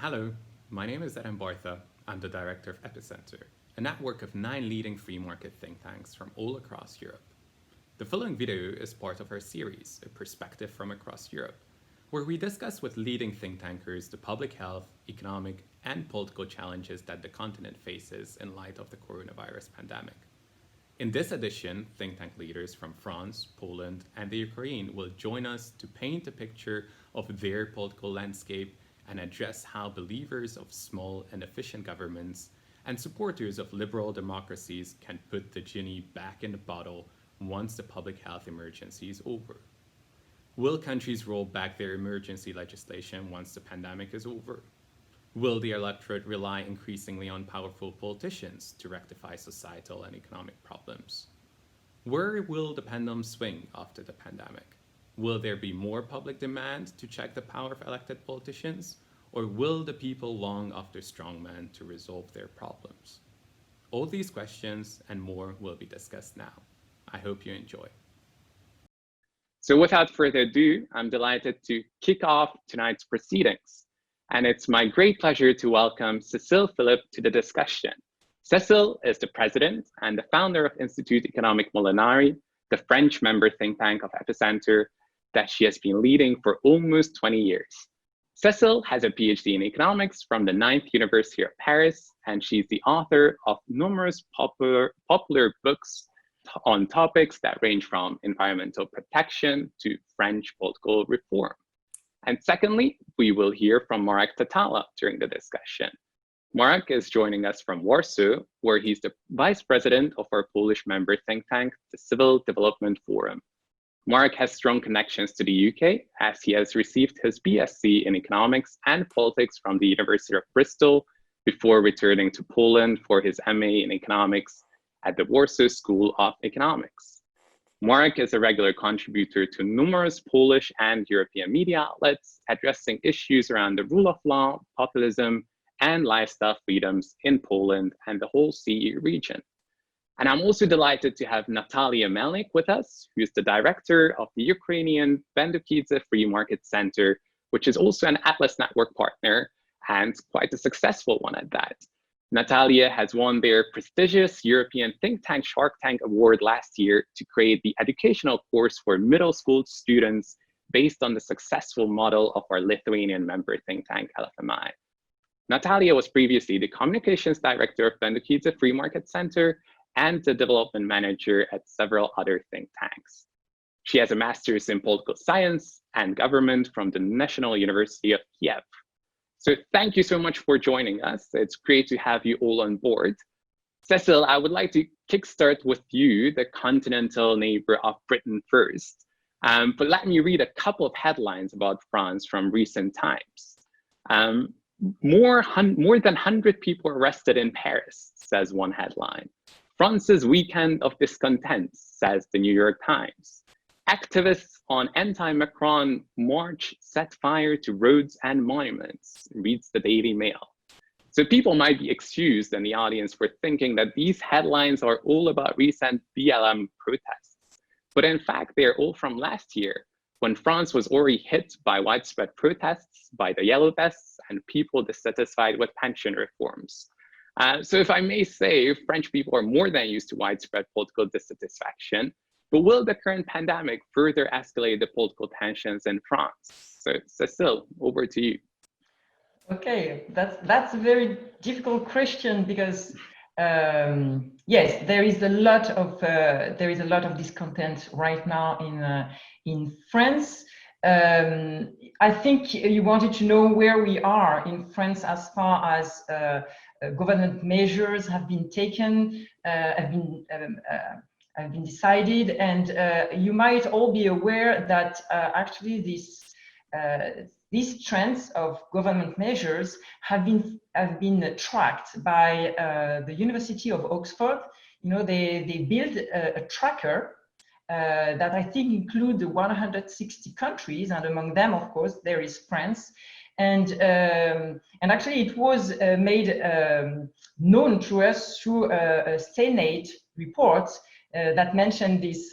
Hello, my name is Adam Bartha. I'm the director of EPICENTER, a network of 9 leading free market think tanks from all across Europe. The following video is part of our series, A Perspective from Across Europe, where we discuss with leading think tankers the public health, economic, and political challenges that the continent faces in light of the coronavirus pandemic. In this edition, think tank leaders from France, Poland, and the Ukraine will join us to paint a picture of their political landscape and address how believers of small and efficient governments and supporters of liberal democracies can put the genie back in the bottle once the public health emergency is over. Will countries roll back their emergency legislation once the pandemic is over? Will the electorate rely increasingly on powerful politicians to rectify societal and economic problems? Where will the pendulum swing after the pandemic? Will there be more public demand to check the power of elected politicians, or will the people long after strongmen to resolve their problems? All these questions and more will be discussed now. I hope you enjoy. So without further ado, I'm delighted to kick off tonight's proceedings. And it's my great pleasure to welcome Cecile Philippe to the discussion. Cecile is the president and the founder of Institut economique Molinari, the French member think tank of EPICENTER that she has been leading for almost 20 years. Cecile has a PhD in economics from the 9th University of Paris, and she's the author of numerous popular books on topics that range from environmental protection to French political reform. And secondly, we will hear from Nataliya during the discussion. Melnyk is joining us from Warsaw, where he's the vice president of our Polish member think tank, the Civil Development Forum. Melnyk has strong connections to the UK, as he has received his BSc in economics and politics from the University of Bristol before returning to Poland for his MA in economics at the Warsaw School of Economics. Melnyk is a regular contributor to numerous Polish and European media outlets addressing issues around the rule of law, populism, and lifestyle freedoms in Poland and the whole CE region. And I'm also delighted to have Nataliya Melnyk with us, who is the director of the Ukrainian Bendukidze Free Market Center, which is also an Atlas Network partner and quite a successful one at that. Nataliya has won their prestigious European Think Tank Shark Tank Award last year to create the educational course for middle school students based on the successful model of our Lithuanian member think tank, LFMI. Nataliya was previously the communications director of Bendukidze Free Market Center and the development manager at several other think tanks. She has a master's in political science and government from the National University of Kiev. So thank you so much for joining us. It's great to have you all on board. Cecile, I would like to kickstart with you, the continental neighbor of Britain first. But let me read a couple of headlines about France from recent times. More than 100 people arrested in Paris, says one headline. France's weekend of discontents, says the New York Times. Activists on anti-Macron march set fire to roads and monuments, reads the Daily Mail. So people might be excused in the audience for thinking that these headlines are all about recent BLM protests. But in fact, they're all from last year, when France was already hit by widespread protests by the Yellow Vests and people dissatisfied with pension reforms. So if I may say, French people are more than used to widespread political dissatisfaction. But will the current pandemic further escalate the political tensions in France? So Cecile, over to you. Okay, that's a very difficult question because yes, there is a lot of discontent right now in France. I think you wanted to know where we are in France as far as government measures have been taken, have been decided, and you might all be aware that actually these trends of government measures have been tracked by the University of Oxford. You know, they built a tracker that I think include 160 countries, and among them, of course, there is France. And actually, it was made known to us through a Senate report that mentioned this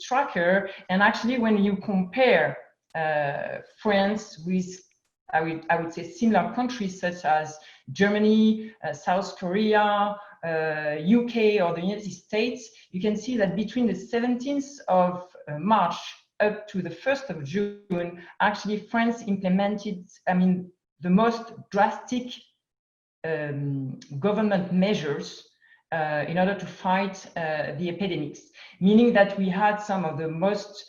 tracker. And actually, when you compare France with I would say similar countries such as Germany, South Korea, UK, or the United States, you can see that between the 17th of March up to the 1st of June, actually France implemented, the most drastic government measures in order to fight the epidemics, meaning that we had some of the most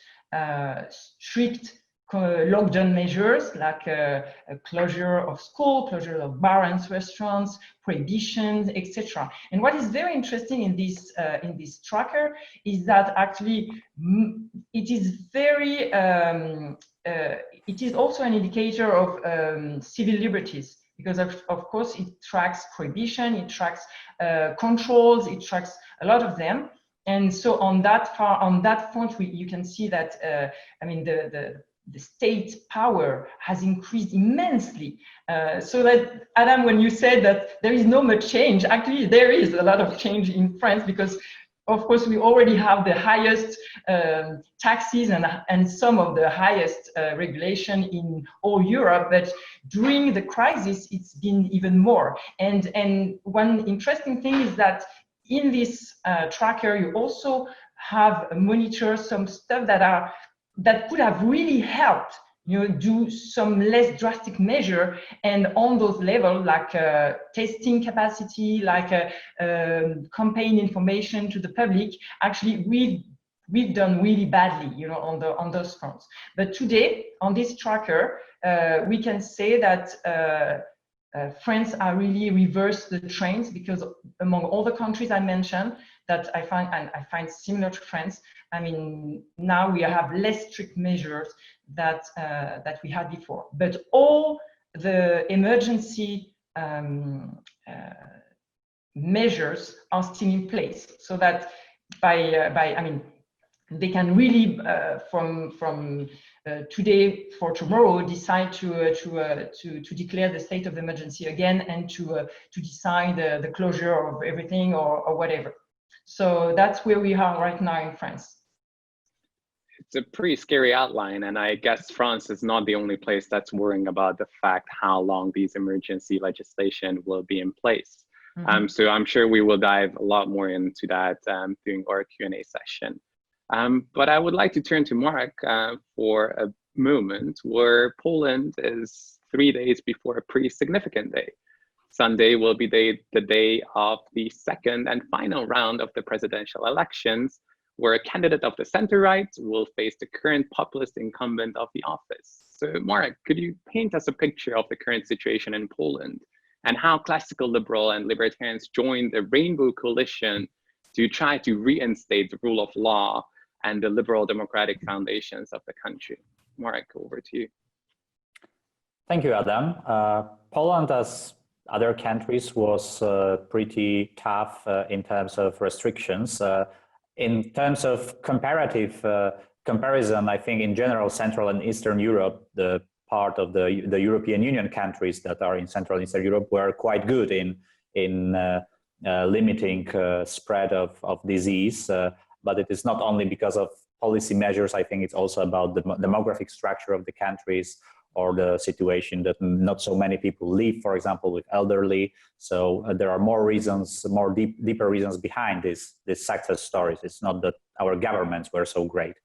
strict lockdown measures, like a closure of school, closure of bars and restaurants, prohibitions, etc. And what is very interesting in this tracker is that actually it is very it is also an indicator of civil liberties, because of course it tracks prohibition, it tracks controls, it tracks a lot of them. And so on that front, you can see that the state power has increased immensely. So that, Adam, when you said that there is no much change, actually there is a lot of change in France, because of course we already have the highest taxes and some of the highest regulation in all Europe, but during the crisis it's been even more. And one interesting thing is that in this tracker you also have monitor some stuff that could have really helped, do some less drastic measure, and on those levels, like testing capacity, like campaign information to the public, actually we've done really badly, on those fronts. But today, on this tracker, we can say that France are really reversed the trends, because among all the countries I mentioned that I find similar to France, now we have less strict measures that we had before. But all the emergency measures are still in place, so that they can really from today for tomorrow decide to declare the state of emergency again, and to decide the closure of everything or whatever. So that's where we are right now in France. It's a pretty scary outline, and I guess France is not the only place that's worrying about the fact how long these emergency legislation will be in place. Mm-hmm. So I'm sure we will dive a lot more into that during our Q&A session. But I would like to turn to Mark for a moment where Poland is 3 days before a pretty significant day. Sunday will be the day of the second and final round of the presidential elections, where a candidate of the center-right will face the current populist incumbent of the office. So Mark, could you paint us a picture of the current situation in Poland, and how classical liberal and libertarians joined the Rainbow Coalition to try to reinstate the rule of law and the liberal democratic foundations of the country? Mark, over to you. Thank you, Adam. Poland, as other countries, was pretty tough in terms of restrictions. In terms of comparative comparison, I think in general, Central and Eastern Europe, the part of the European Union countries that are in Central and Eastern Europe, were quite good in limiting spread of disease. But it is not only because of policy measures. I think it's also about the demographic structure of the countries, or the situation that not so many people live, for example, with elderly. So there are more reasons, deeper reasons behind these success stories. It's not that our governments were so great.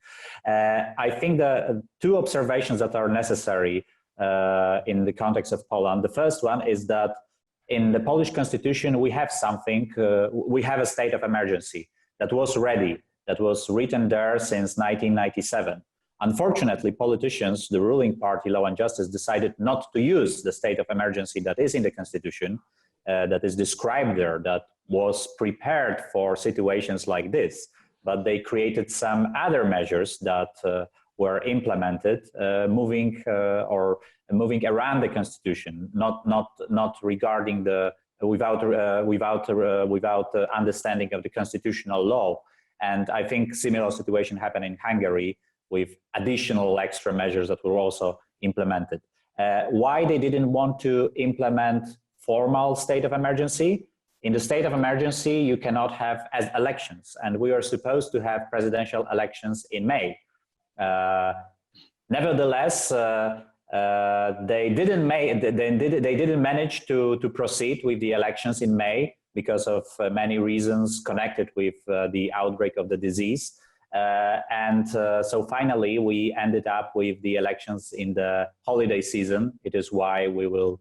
I think the two observations that are necessary in the context of Poland. The first one is that in the Polish constitution, we have something, we have a state of emergency that was ready, that was written there since 1997. Unfortunately, politicians, the ruling party, Law and Justice, decided not to use the state of emergency that is in the constitution, that is described there, that was prepared for situations like this. But they created some other measures that were implemented, moving around the constitution, not regarding the without understanding of the constitutional law. And I think similar situation happened in Hungary, with additional extra measures that were also implemented. Why they didn't want to implement formal state of emergency? In the state of emergency, you cannot have elections, and we are supposed to have presidential elections in May. Nevertheless, They didn't manage to proceed with the elections in May because of many reasons connected with the outbreak of the disease. So finally, we ended up with the elections in the holiday season. It is why we will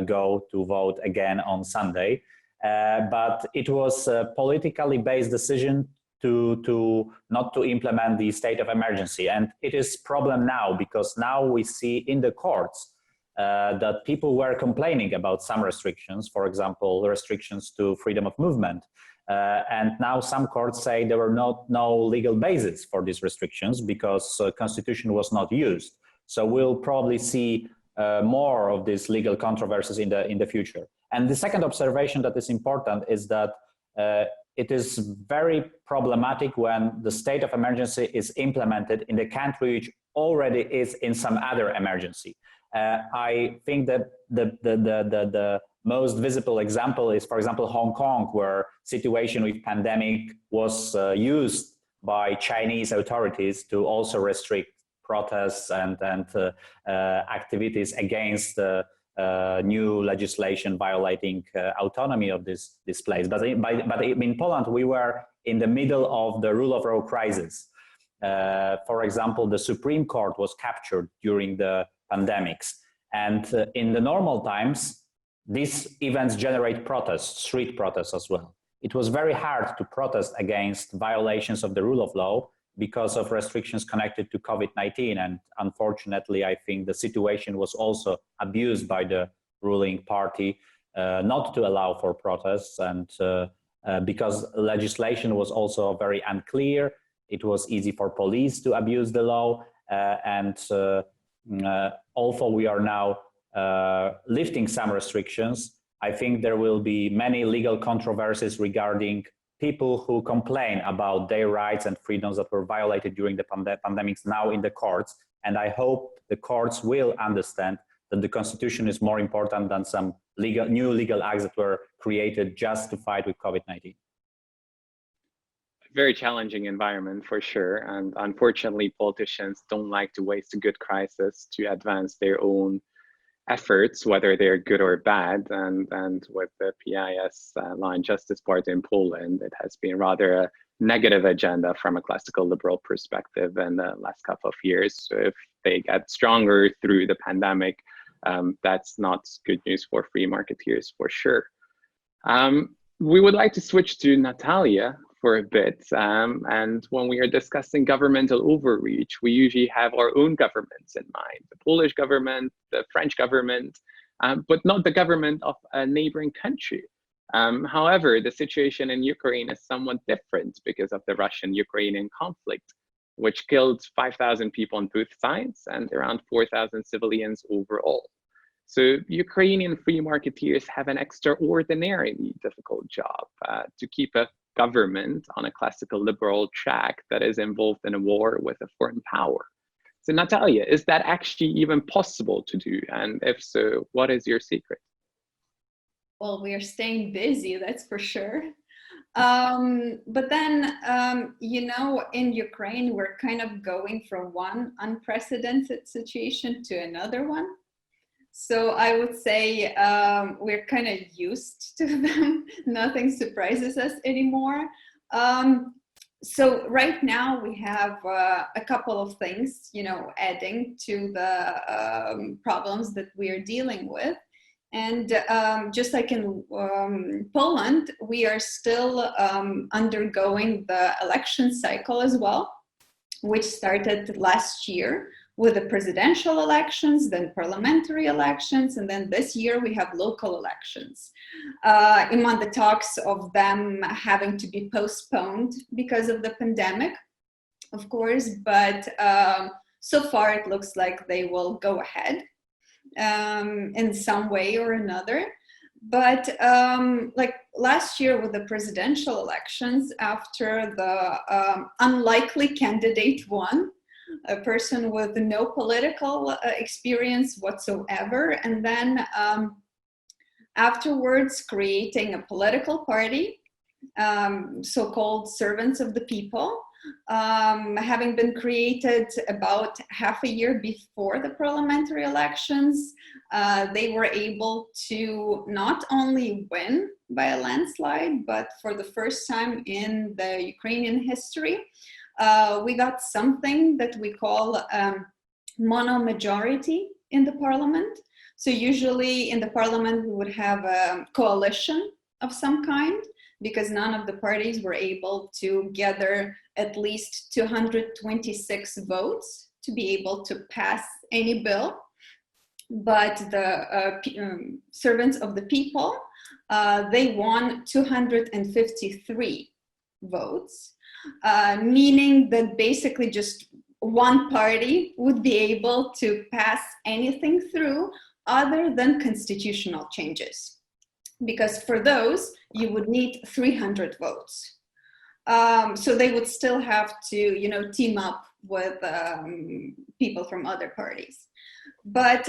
go to vote again on Sunday. But it was a politically based decision to not to implement the state of emergency. And it is a problem now, because now we see in the courts that people were complaining about some restrictions, for example, restrictions to freedom of movement. And now some courts say there were no legal basis for these restrictions because constitution was not used. So we'll probably see more of these legal controversies in the future. And the second observation that is important is that it is very problematic when the state of emergency is implemented in the country which already is in some other emergency. I think that the most visible example is, for example, Hong Kong, where situation with pandemic was used by Chinese authorities to also restrict protests and activities against new legislation violating autonomy of this place. But in Poland, we were in the middle of the rule of law crisis. For example, the Supreme Court was captured during the pandemics. And in the normal times, these events generate protests, street protests as well. It was very hard to protest against violations of the rule of law because of restrictions connected to COVID-19. And unfortunately, I think the situation was also abused by the ruling party not to allow for protests. And because legislation was also very unclear, it was easy for police to abuse the law. Although we are now lifting some restrictions, I think there will be many legal controversies regarding people who complain about their rights and freedoms that were violated during the pandemics now in the courts. And I hope the courts will understand that the constitution is more important than some new legal acts that were created just to fight with COVID-19. Very challenging environment for sure. And unfortunately, politicians don't like to waste a good crisis to advance their own efforts, whether they're good or bad. And with the PIS Law and Justice Party in Poland, it has been rather a negative agenda from a classical liberal perspective in the last couple of years. So if they get stronger through the pandemic, that's not good news for free marketeers for sure. We would like to switch to Nataliya for a bit. And when we are discussing governmental overreach, we usually have our own governments in mind, the Polish government, the French government, but not the government of a neighboring country. However, the situation in Ukraine is somewhat different because of the Russian-Ukrainian conflict, which killed 5,000 people on both sides and around 4,000 civilians overall. So Ukrainian free marketeers have an extraordinarily difficult job to keep a government on a classical liberal track that is involved in a war with a foreign power. So Nataliya, is that actually even possible to do? And if so, what is your secret? Well, we are staying busy, that's for sure. But then, you know, in Ukraine, we're kind of going from one unprecedented situation to another one. So I would say we're kind of used to them. Nothing surprises us anymore. So right now we have a couple of things, you know, adding to the problems that we are dealing with. And just like in Poland, we are still undergoing the election cycle as well, which started last year with the presidential elections, then parliamentary elections, and then this year we have local elections. Among the talks of them having to be postponed because of the pandemic, of course, but so far it looks like they will go ahead in some way or another. But like last year with the presidential elections, after the unlikely candidate won, a person with no political experience whatsoever, and then afterwards creating a political party, so-called servants of the people, having been created about half a year before the parliamentary elections, they were able to not only win by a landslide, but for the first time in the Ukrainian history, we got something that we call mono majority in the parliament. So usually in the parliament, we would have a coalition of some kind, because none of the parties were able to gather at least 226 votes to be able to pass any bill. But the servants of the people, they won 253 votes, meaning that basically just one party would be able to pass anything through other than constitutional changes. Because for those, you would need 300 votes. So they would still have to, team up with people from other parties. But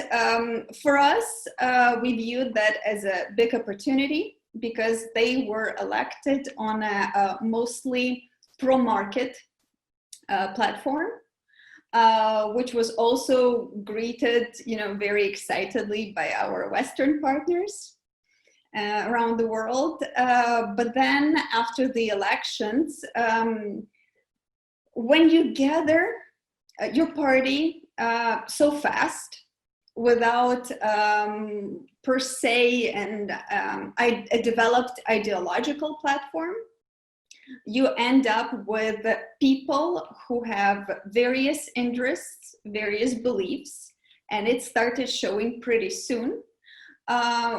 for us, we viewed that as a big opportunity, because they were elected on a mostly pro-market platform, which was also greeted, very excitedly by our Western partners around the world. But then after the elections, when you gather your party so fast without per se a developed ideological platform, you end up with people who have various interests, various beliefs, and it started showing pretty soon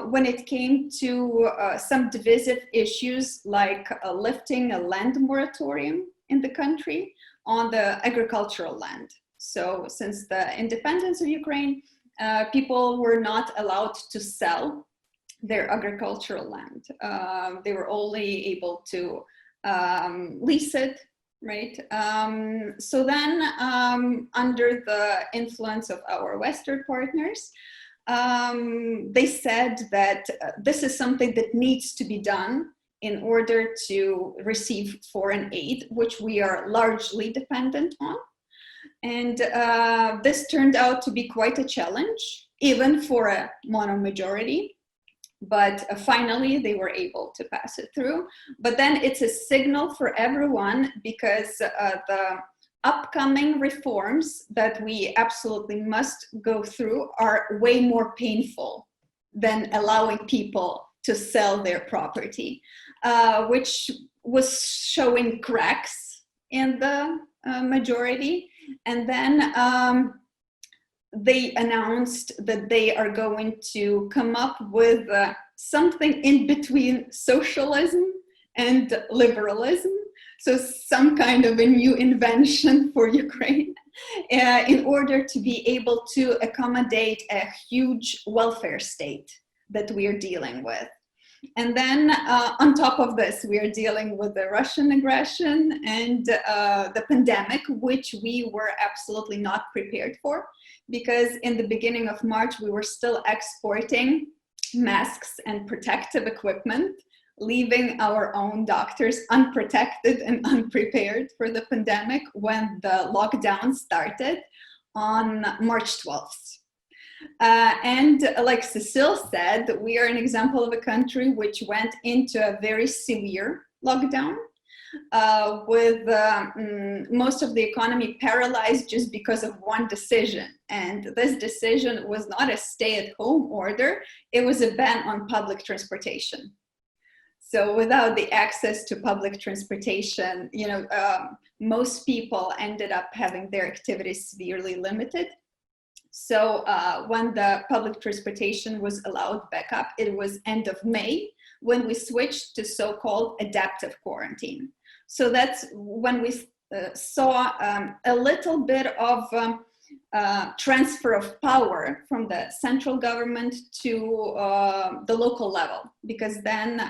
when it came to some divisive issues like lifting a land moratorium in the country on the agricultural land. So since the independence of Ukraine, people were not allowed to sell their agricultural land. They were only able to lease it, right? So then under the influence of our Western partners, they said that this is something that needs to be done in order to receive foreign aid, which we are largely dependent on. And this turned out to be quite a challenge, even for a mono majority. But finally, they were able to pass it through. But then it's a signal for everyone, because the upcoming reforms that we absolutely must go through are way more painful than allowing people to sell their property, which was showing cracks in the majority. And then they announced that they are going to come up with something in between socialism and liberalism. So some kind of a new invention for Ukraine in order to be able to accommodate a huge welfare state that we are dealing with. And then on top of this, we are dealing with the Russian aggression and the pandemic, which we were absolutely not prepared for, because in the beginning of March, we were still exporting masks and protective equipment, leaving our own doctors unprotected and unprepared for the pandemic when the lockdown started on March 12th. And like Cecile said, we are an example of a country which went into a very severe lockdown with most of the economy paralyzed just because of one decision. And this decision was not a stay-at-home order, it was a ban on public transportation. So without the access to public transportation, most people ended up having their activities severely limited. So when the public transportation was allowed back up, it was end of May when we switched to so-called adaptive quarantine. So that's when we saw a little bit of transfer of power from the central government to the local level, because then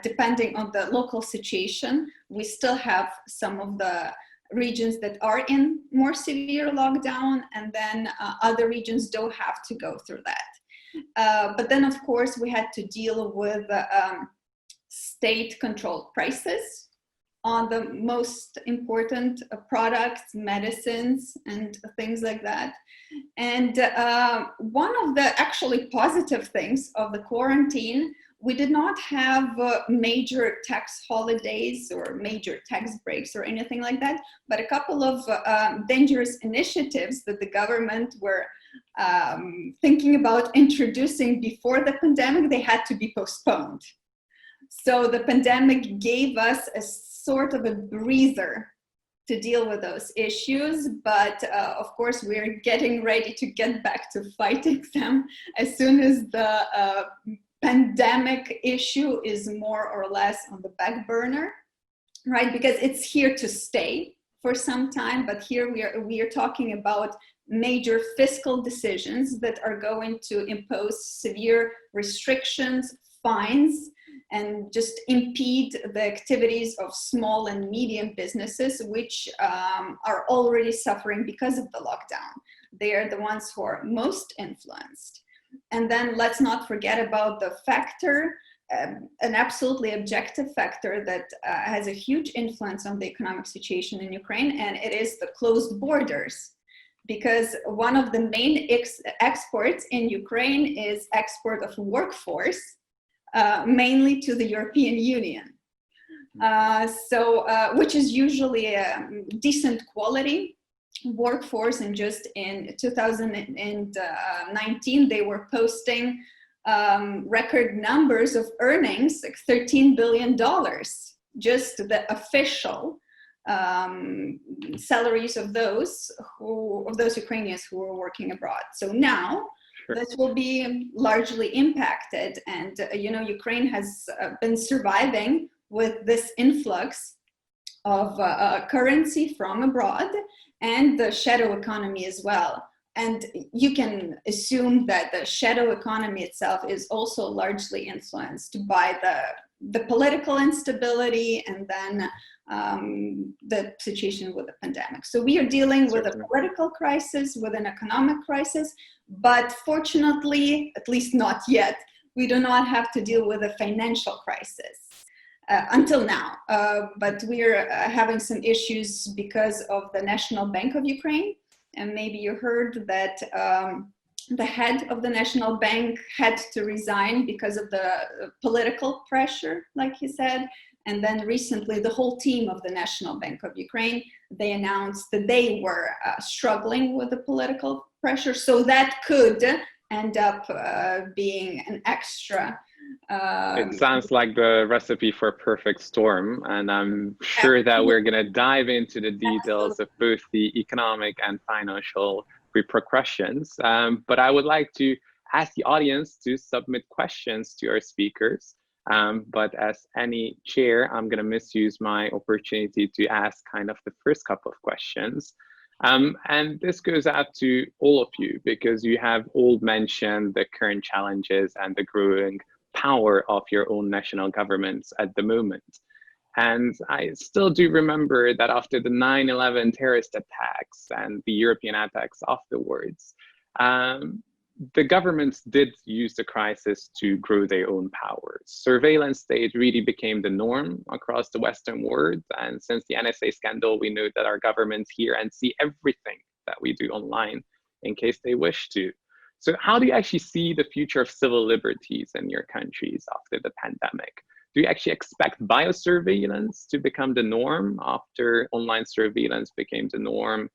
depending on the local situation, we still have some of the regions that are in more severe lockdown, and then other regions don't have to go through that. But then, of course, we had to deal with state-controlled prices on the most important products, medicines, and things like that. And one of the actually positive things of the quarantine, we did not have major tax holidays or major tax breaks or anything like that, but a couple of dangerous initiatives that the government were thinking about introducing before the pandemic, they had to be postponed. So the pandemic gave us a sort of a breather to deal with those issues, but of course we're getting ready to get back to fighting them as soon as the pandemic issue is more or less on the back burner, right? Because it's here to stay for some time, but here we are talking about major fiscal decisions that are going to impose severe restrictions, fines, and just impede the activities of small and medium businesses, which are already suffering because of the lockdown. They are the ones who are most influenced. And then let's not forget about the factor, an absolutely objective factor that has a huge influence on the economic situation in Ukraine, and it is the closed borders. Because one of the main exports in Ukraine is export of workforce, mainly to the European Union. Which is usually a decent quality workforce, and just in 2019 they were posting record numbers of earnings, like $13 billion, just the official salaries of those Ukrainians who are working abroad. So now this will be largely impacted, and Ukraine has been surviving with this influx of currency from abroad and the shadow economy as well. And you can assume that the shadow economy itself is also largely influenced by the political instability and then the situation with the pandemic. So we are dealing with a political crisis, with an economic crisis, but fortunately, at least not yet, we do not have to deal with a financial crisis until now. But we are having some issues because of the National Bank of Ukraine. And maybe you heard that the head of the National Bank had to resign because of the political pressure, like he said. And then recently, the whole team of the National Bank of Ukraine, they announced that they were struggling with the political pressure. So that could end up being an extra. It sounds like the recipe for a perfect storm. And I'm sure that we're going to dive into the details of both the economic and financial repercussions. But I would like to ask the audience to submit questions to our speakers. But as any chair, I'm going to misuse my opportunity to ask kind of the first couple of questions. And this goes out to all of you, because you have all mentioned the current challenges and the growing power of your own national governments at the moment. And I still do remember that after the 9/11 terrorist attacks and the European attacks afterwards, the governments did use the crisis to grow their own powers. Surveillance state really became the norm across the Western world. And since the NSA scandal, we know that our governments hear and see everything that we do online in case they wish to. So how do you actually see the future of civil liberties in your countries after the pandemic? Do you actually expect biosurveillance to become the norm after online surveillance became the norm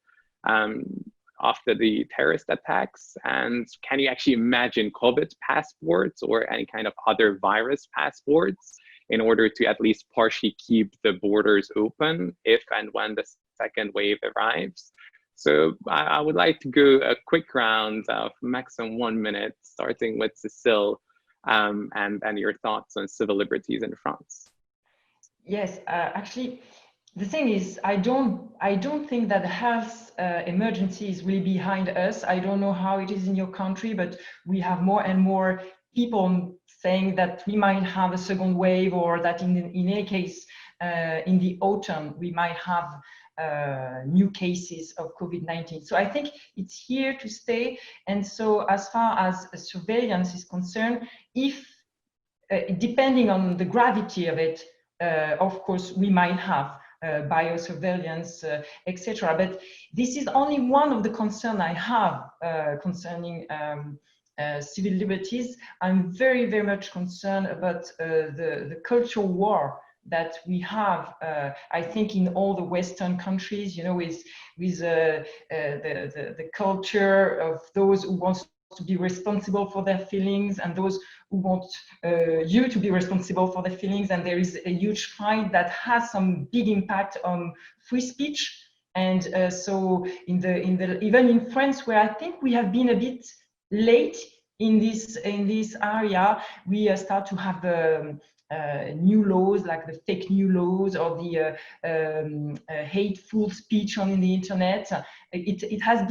after the terrorist attacks? And can you actually imagine COVID passports or any kind of other virus passports in order to at least partially keep the borders open if and when the second wave arrives? So I would like to go a quick round of maximum 1 minute, starting with Cecile, and your thoughts on civil liberties in France. Yes, actually, the thing is, I don't think that the health emergency is really behind us. I don't know how it is in your country, but we have more and more people saying that we might have a second wave, or that in any case, in the autumn, we might have new cases of COVID-19. So I think it's here to stay. And so as far as surveillance is concerned, if depending on the gravity of it, of course, we might have. biosurveillance, etc. But this is only one of the concerns I have concerning civil liberties. I'm very, very much concerned about the cultural war that we have, I think, in all the Western countries, you know, with the culture of those who want to be responsible for their feelings and those who want you to be responsible for their feelings. And there is a huge fight that has some big impact on free speech. And so even in France, where I think we have been a bit late in this area, we start to have the new laws like the fake news laws or the hateful speech on the internet. It has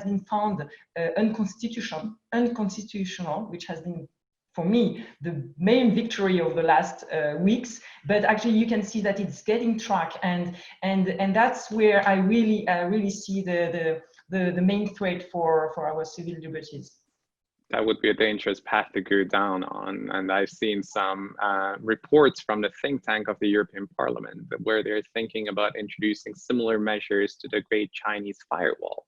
been found unconstitutional, which has been, for me, the main victory of the last weeks. But actually, you can see that it's getting track, and that's where I really see the main threat for our civil liberties. That would be a dangerous path to go down on. And I've seen some reports from the think tank of the European Parliament where they're thinking about introducing similar measures to the Great Chinese Firewall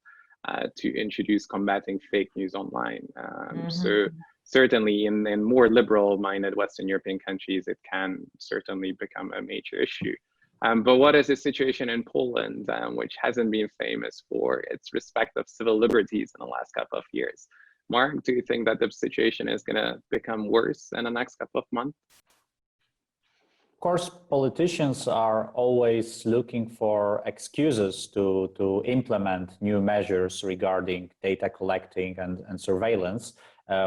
to introduce combating fake news online. So certainly in more liberal-minded Western European countries, it can certainly become a major issue. But what is the situation in Poland, which hasn't been famous for its respect of civil liberties in the last couple of years? Mark, do you think that the situation is going to become worse in the next couple of months? Of course, politicians are always looking for excuses to implement new measures regarding data collecting and surveillance.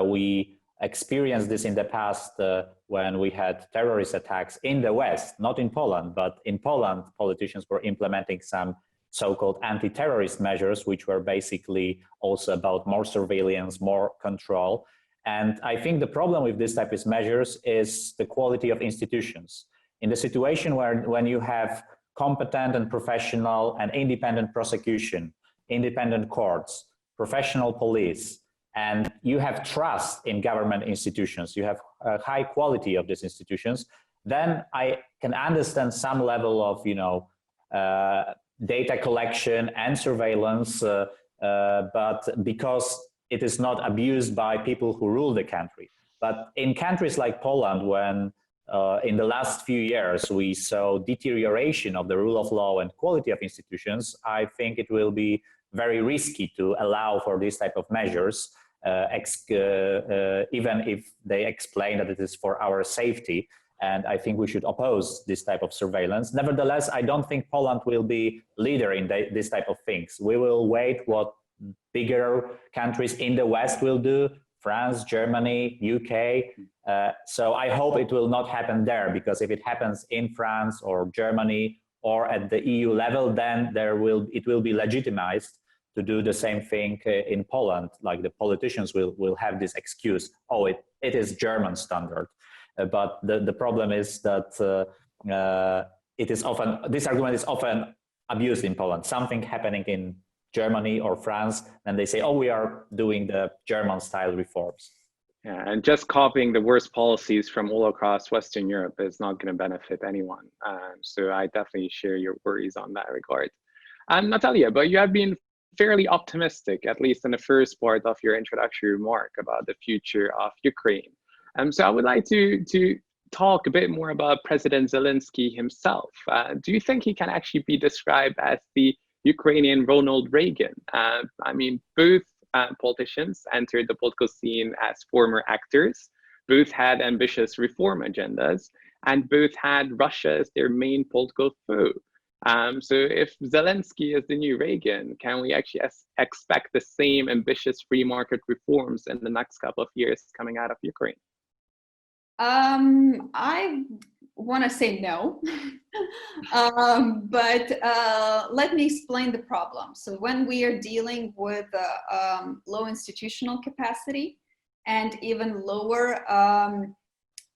We experienced this in the past when we had terrorist attacks in the West, not in Poland, but in Poland, politicians were implementing some so-called anti-terrorist measures, which were basically also about more surveillance, more control. And I think the problem with this type of measures is the quality of institutions. In the situation when you have competent and professional and independent prosecution, independent courts, professional police, and you have trust in government institutions, you have a high quality of these institutions, then I can understand some level of, data collection and surveillance, but because it is not abused by people who rule the country. But in countries like Poland, when in the last few years we saw deterioration of the rule of law and quality of institutions, I think it will be very risky to allow for these type of measures, even if they explain that it is for our safety. And I think we should oppose this type of surveillance. Nevertheless, I don't think Poland will be leader in this type of things. We will wait what bigger countries in the West will do, France, Germany, UK. So I hope it will not happen there, because if it happens in France or Germany or at the EU level, then it will be legitimized to do the same thing in Poland. Like the politicians will have this excuse, oh, it is German standard. But the problem is that this argument is often abused in Poland. Something happening in Germany or France, and they say, oh, we are doing the German style reforms. Yeah, and just copying the worst policies from all across Western Europe is not going to benefit anyone. So I definitely share your worries on that regard. Nataliya, but you have been fairly optimistic, at least in the first part of your introductory remark about the future of Ukraine. So I would like to talk a bit more about President Zelensky himself. Do you think he can actually be described as the Ukrainian Ronald Reagan? I mean, both politicians entered the political scene as former actors, both had ambitious reform agendas, and both had Russia as their main political foe. So if Zelensky is the new Reagan, can we actually expect the same ambitious free market reforms in the next couple of years coming out of Ukraine? I want to say no, but let me explain the problem. So when we are dealing with low institutional capacity and even lower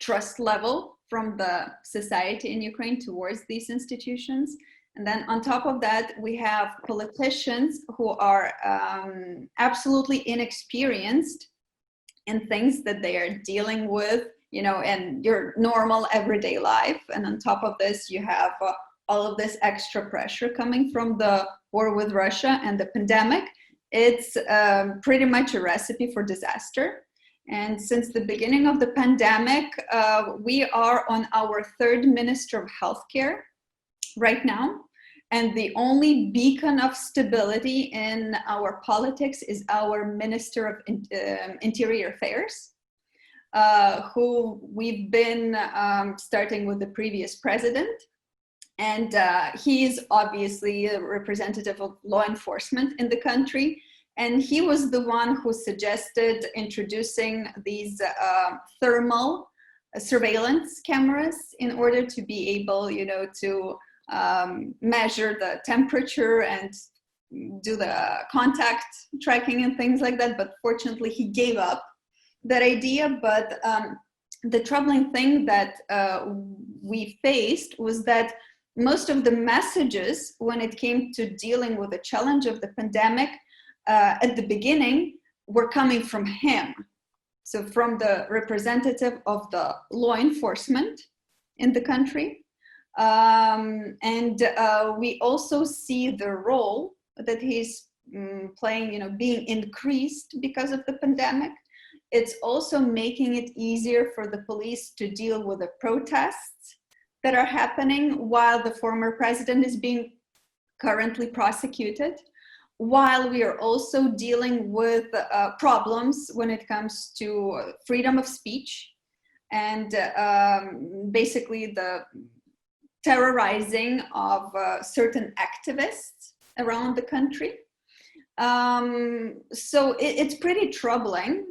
trust level from the society in Ukraine towards these institutions, and then on top of that, we have politicians who are absolutely inexperienced in things that they are dealing with, in your normal everyday life. And on top of this, you have all of this extra pressure coming from the war with Russia and the pandemic, it's pretty much a recipe for disaster. And since the beginning of the pandemic, we are on our third Minister of Healthcare right now. And the only beacon of stability in our politics is our Minister of Interior Affairs, who we've been starting with the previous president. And he is obviously a representative of law enforcement in the country. And he was the one who suggested introducing these thermal surveillance cameras in order to be able, to measure the temperature and do the contact tracking and things like that. But fortunately, he gave up that idea. But the troubling thing that we faced was that most of the messages when it came to dealing with the challenge of the pandemic at the beginning were coming from him. So from the representative of the law enforcement in the country. And we also see the role that he's playing, being increased because of the pandemic. It's also making it easier for the police to deal with the protests that are happening while the former president is being currently prosecuted, while we are also dealing with problems when it comes to freedom of speech and basically the terrorizing of certain activists around the country. So it's pretty troubling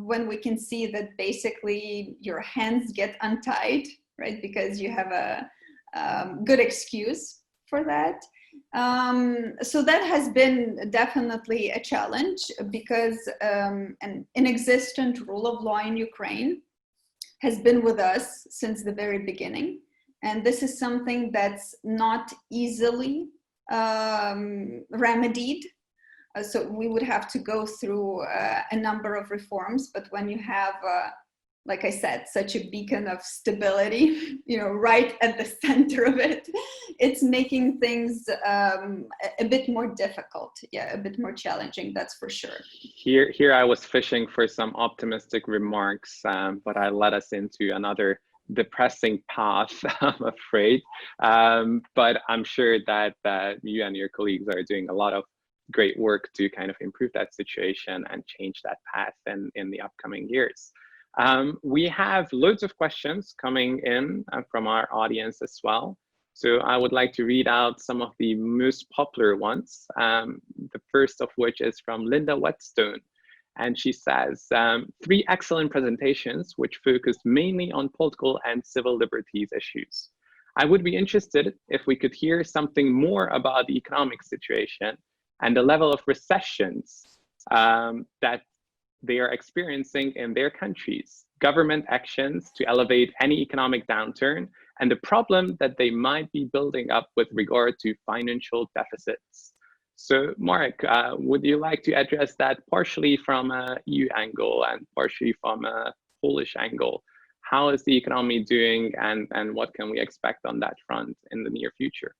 when we can see that basically your hands get untied, right? Because you have a good excuse for that. So that has been definitely a challenge because an inexistent rule of law in Ukraine has been with us since the very beginning. And this is something that's not easily remedied. So we would have to go through a number of reforms, but when you have, like I said, such a beacon of stability, right at the center of it, it's making things a bit more difficult, a bit more challenging, that's for sure. Here I was fishing for some optimistic remarks, but I led us into another depressing path, I'm afraid. But I'm sure that you and your colleagues are doing a lot of great work to kind of improve that situation and change that path in the upcoming years. We have loads of questions coming in from our audience as well. So I would like to read out some of the most popular ones. The first of which is from Linda Whetstone. And she says, 3 excellent presentations which focused mainly on political and civil liberties issues. I would be interested if we could hear something more about the economic situation and the level of recessions that they are experiencing in their countries, government actions to elevate any economic downturn, and the problem that they might be building up with regard to financial deficits. So Marek, would you like to address that partially from a EU angle and partially from a Polish angle? How is the economy doing and what can we expect on that front in the near future?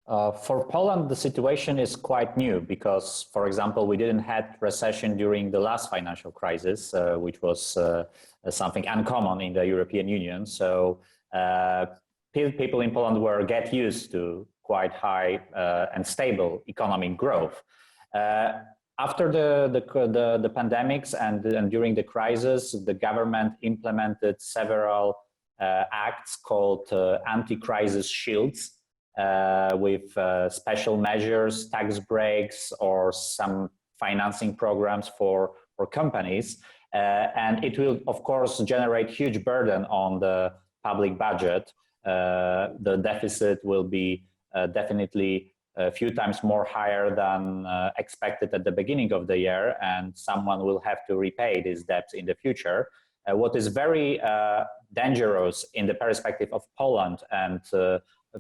For Poland, the situation is quite new because, for example, we didn't have recession during the last financial crisis, which was something uncommon in the European Union. So people in Poland were get used to quite high and stable economic growth. After the pandemics and during the crisis, the government implemented several acts called anti-crisis shields, with special measures, tax breaks, or some financing programs for companies. And it will, of course, generate huge burden on the public budget. The deficit will be definitely a few times more higher than expected at the beginning of the year, and someone will have to repay these debts in the future. What is very dangerous in the perspective of Poland and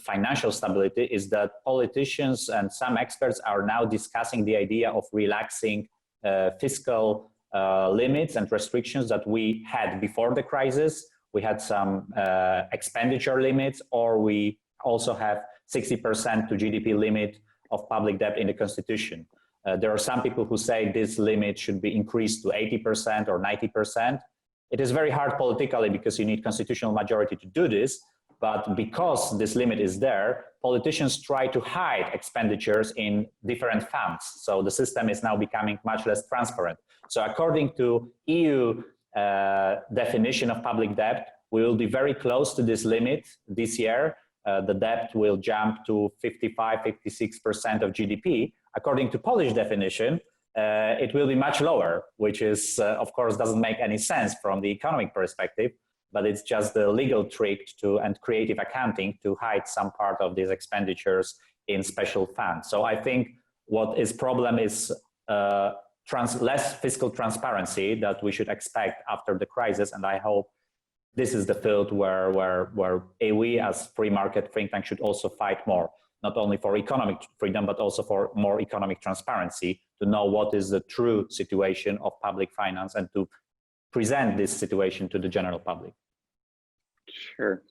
financial stability is that politicians and some experts are now discussing the idea of relaxing fiscal limits and restrictions that we had before the crisis. We had some expenditure limits, or we also have 60% to GDP limit of public debt in the constitution. There are some people who say this limit should be increased to 80% or 90%. It is very hard politically because you need constitutional majority to do this, but because this limit is there, politicians try to hide expenditures in different funds. So the system is now becoming much less transparent. So according to EU definition of public debt, we will be very close to this limit this year. The debt will jump to 55, 56% of GDP. According to Polish definition, it will be much lower, which is, of course, doesn't make any sense from the economic perspective, but it's just the legal trick and creative accounting to hide some part of these expenditures in special funds. So I think what is problem is less fiscal transparency that we should expect after the crisis, and I hope this is the field where we as free market think tank should also fight more, not only for economic freedom, but also for more economic transparency, to know what is the true situation of public finance and to present this situation to the general public. Sure.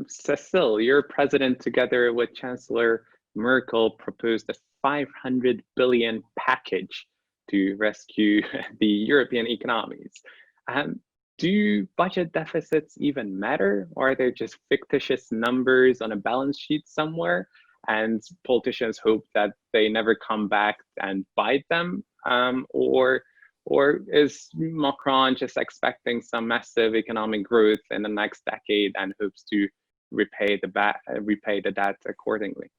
Cecile, your president, together with Chancellor Merkel, proposed a 500 billion package to rescue the European economies. Do budget deficits even matter, or are they just fictitious numbers on a balance sheet somewhere, and politicians hope that they never come back and bite them? Or is Macron just expecting some massive economic growth in the next decade and hopes to repay the debt accordingly?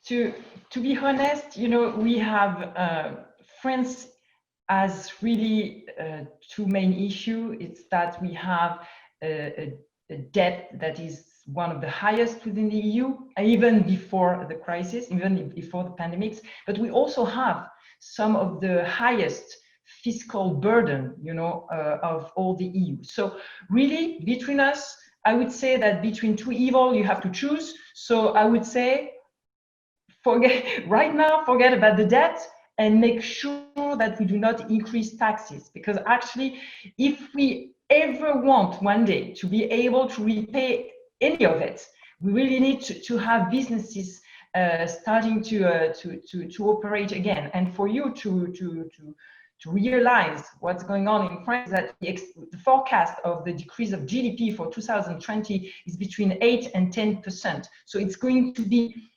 To be honest, we have France has really two main issues. It's that we have a debt that is one of the highest within the EU, even before the crisis, even before the pandemics. But we also have some of the highest fiscal burden, of all the EU. So really, between us, I would say that between two evils, you have to choose. So I would say, forget about the debt and make sure that we do not increase taxes. Because actually, if we ever want one day to be able to repay any of it, we really need to have businesses starting to operate again. And for you to realize what's going on in France, that the forecast of the decrease of GDP for 2020 is between 8 and 10%. So it's going to be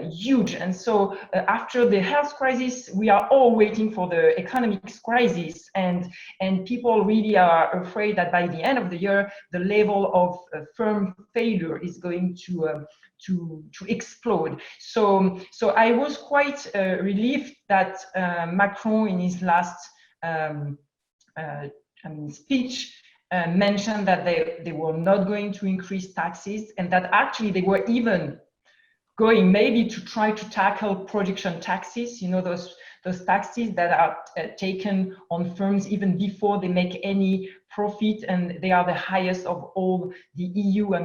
huge. And so after the health crisis, we are all waiting for the economic crisis, and people really are afraid that by the end of the year, the level of firm failure is going to explode. So I was quite relieved that Macron, in his last speech, mentioned that they were not going to increase taxes, and that actually they were even going maybe to try to tackle production taxes, those taxes that are taken on firms even before they make any profit, and they are the highest of all the EU.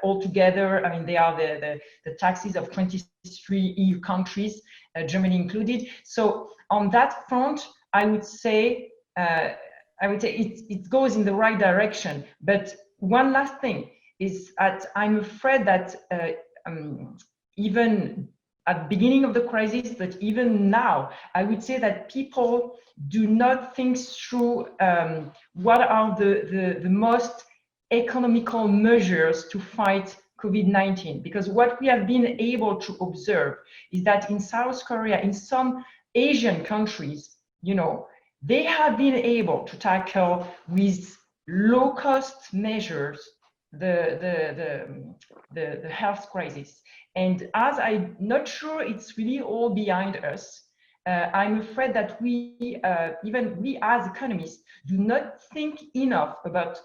Altogether, they are the taxes of 23 EU countries, Germany included. So on that front, I would say it goes in the right direction. But one last thing is that I'm afraid that even at the beginning of the crisis, but even now, I would say that people do not think through what are the most economical measures to fight COVID-19. Because what we have been able to observe is that in South Korea, in some Asian countries, they have been able to tackle with low-cost measures the health crisis. And as I'm not sure it's really all behind us, I'm afraid that even we as economists do not think enough about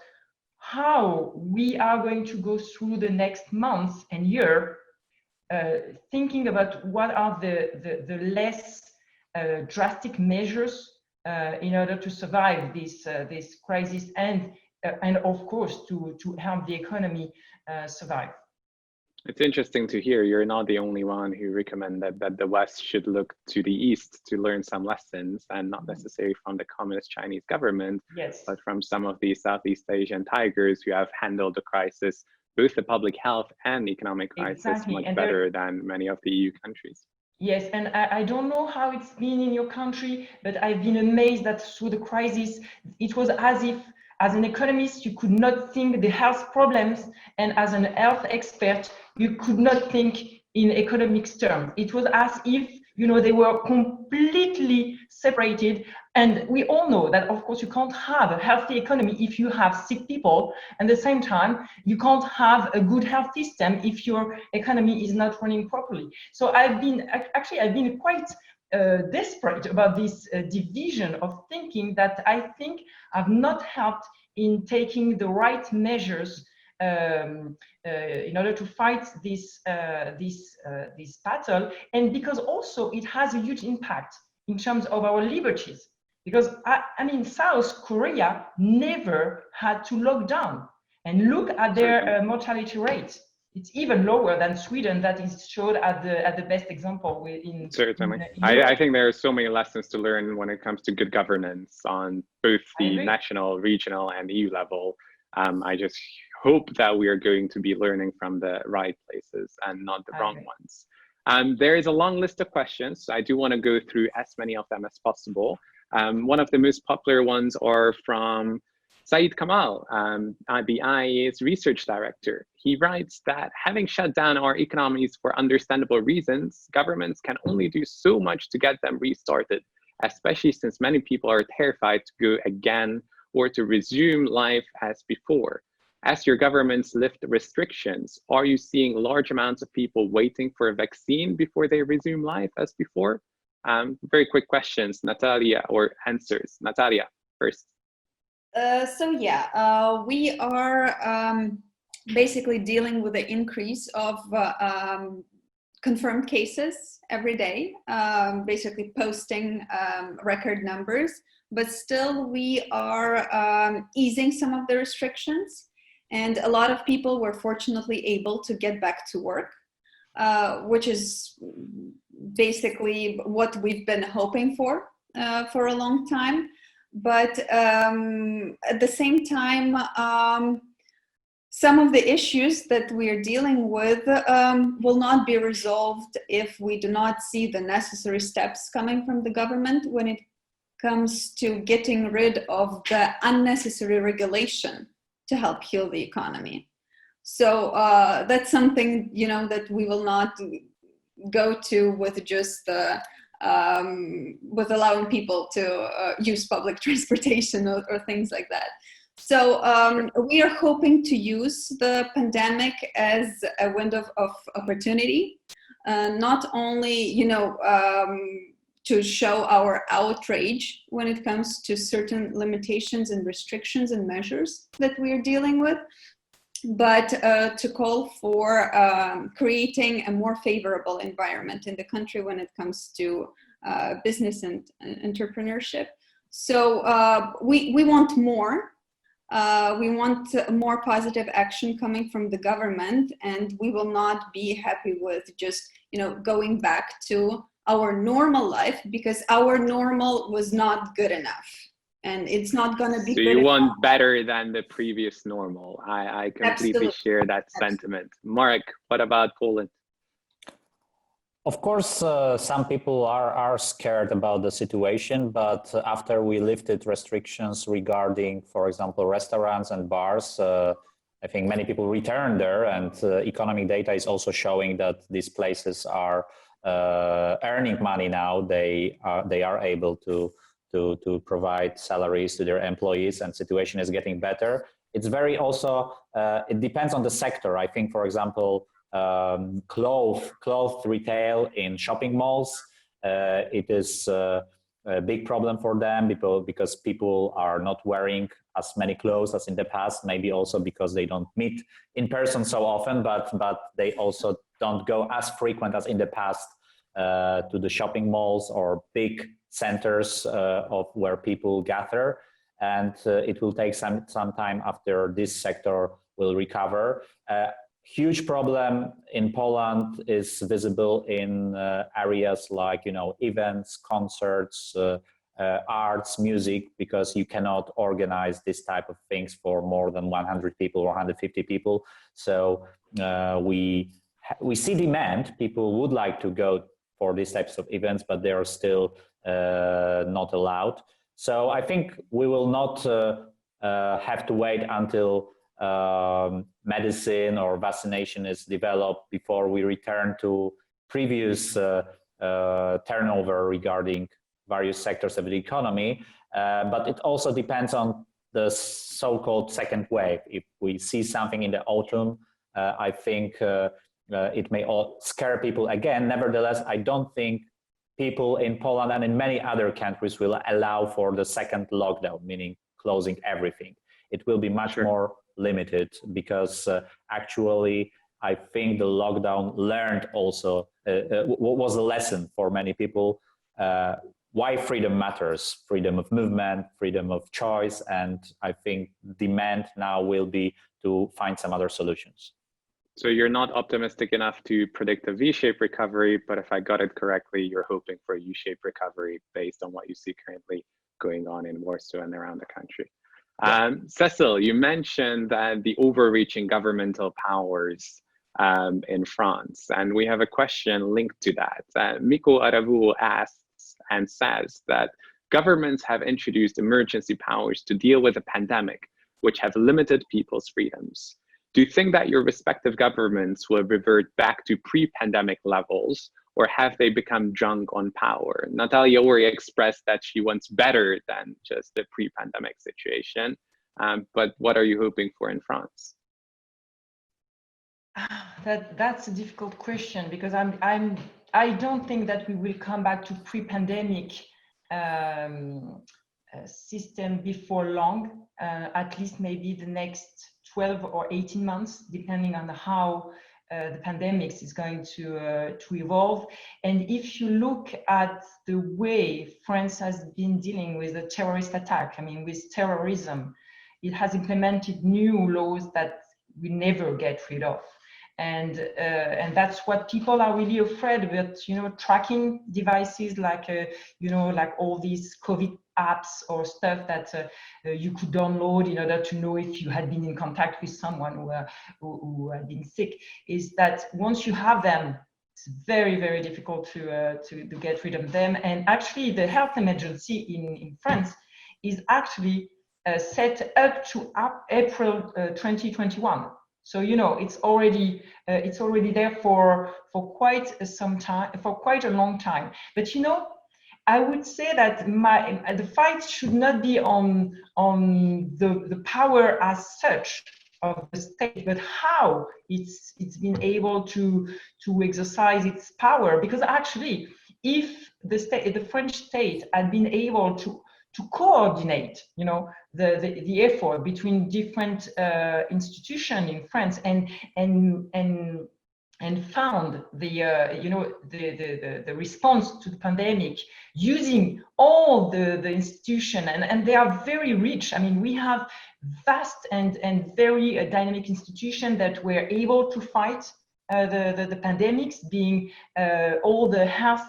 how we are going to go through the next months and year, thinking about what are the less drastic measures in order to survive this crisis, and of course to help the economy survive. It's interesting to hear you're not the only one who recommended that the West should look to the East to learn some lessons, and not necessarily from the communist Chinese government, yes, but from some of these Southeast Asian tigers who have handled the crisis both the public health and economic crisis Exactly. much And better than many of the EU countries. Yes, and I don't know how it's been in your country, but I've been amazed that through the crisis, it was as if, as an economist, you could not think the health problems, and as an health expert, you could not think in economics terms. It was as if, you know, they were completely separated. And we all know that, of course, you can't have a healthy economy if you have sick people. And at the same time, you can't have a good health system if your economy is not running properly. So I've been quite desperate about this division of thinking that I think have not helped in taking the right measures in order to fight this battle, and because also it has a huge impact in terms of our liberties. Because I mean, South Korea never had to lock down, and look at their mortality rate. It's even lower than Sweden, that is showed at the best example in Certainly. In I think there are so many lessons to learn when it comes to good governance on both the national, regional, and EU level. I just hope that we are going to be learning from the right places and not the wrong ones. There is a long list of questions, so I do want to go through as many of them as possible. One of the most popular ones are from Saeed Kamal, the IEA's research director. He writes that having shut down our economies for understandable reasons, governments can only do so much to get them restarted, especially since many people are terrified to go again or to resume life as before. As your governments lift restrictions, are you seeing large amounts of people waiting for a vaccine before they resume life as before? Very quick questions, Nataliya, or answers. Nataliya, first. We are basically dealing with the increase of confirmed cases every day, basically posting record numbers, but still we are easing some of the restrictions, and a lot of people were fortunately able to get back to work, which is basically what we've been hoping for a long time. But at the same time, some of the issues that we are dealing with will not be resolved if we do not see the necessary steps coming from the government when it comes to getting rid of the unnecessary regulation to help heal the economy. So that's something, you know, that we will not go to with just with allowing people to use public transportation or things like that. So we are hoping to use the pandemic as a window of opportunity, not only, you know, to show our outrage when it comes to certain limitations and restrictions and measures that we are dealing with, but to call for creating a more favorable environment in the country when it comes to business and entrepreneurship. So we want more. We want more positive action coming from the government, and we will not be happy with just, you know, going back to our normal life, because our normal was not good enough. And it's not going to be so good you want enough. Better than the previous normal. I completely Absolutely. share that sentiment. Marek, what about Poland? Of course, some people are scared about the situation, but after we lifted restrictions regarding, for example, restaurants and bars, I think many people returned there, and economic data is also showing that these places are earning money now. They are able to provide salaries to their employees, and situation is getting better. It's very also, it depends on the sector. I think, for example, cloth retail in shopping malls, it is a big problem for them because people are not wearing as many clothes as in the past, maybe also because they don't meet in person so often, but they also don't go as frequent as in the past to the shopping malls or big centers of where people gather, and it will take some time after this sector will recover. Huge problem in Poland is visible in areas like, you know, events, concerts, arts, music, because you cannot organize this type of things for more than 100 people or 150 people. So we see demand. People would like to go for these types of events, but they are still not allowed. So I think we will not have to wait until medicine or vaccination is developed before we return to previous turnover regarding various sectors of the economy. But it also depends on the so-called second wave. If we see something in the autumn, I think it may all scare people again. Nevertheless, I don't think people in Poland and in many other countries will allow for the second lockdown, meaning closing everything. It will be much more limited because actually I think the lockdown learned also was a lesson for many people why freedom matters, freedom of movement, freedom of choice, and I think demand now will be to find some other solutions. So you're not optimistic enough to predict a V-shaped recovery, but if I got it correctly, you're hoping for a U-shaped recovery based on what you see currently going on in Warsaw and around the country. Cecile, you mentioned that the overreaching governmental powers in France, and we have a question linked to that. Miko Aravu asks and says that governments have introduced emergency powers to deal with a pandemic, which have limited people's freedoms. Do you think that your respective governments will revert back to pre-pandemic levels, or have they become drunk on power? Nataliya already expressed that she wants better than just the pre-pandemic situation, but what are you hoping for in France? That's a difficult question, because I don't think that we will come back to pre-pandemic system before long, at least maybe the next 12 or 18 months, depending on how the pandemic is going to evolve. And if you look at the way France has been dealing with the terrorist attack, I mean, with terrorism, it has implemented new laws that we never get rid of. And that's what people are really afraid of, tracking devices like, like all these COVID apps or stuff that you could download in order to know if you had been in contact with someone who had been sick, is that once you have them, it's very, very difficult to get rid of them. And actually the health emergency in France is actually set up to April 2021. So it's already there for quite some time, for quite a long time. But I would say that the fight should not be on the power as such of the state, but how it's been able to exercise its power. Because actually, if the French state had been able to coordinate, the effort between different institutions in France and found the response to the pandemic using all the institutions, and they are very rich. I mean, we have vast and very dynamic institutions that were able to fight the pandemics, being all the health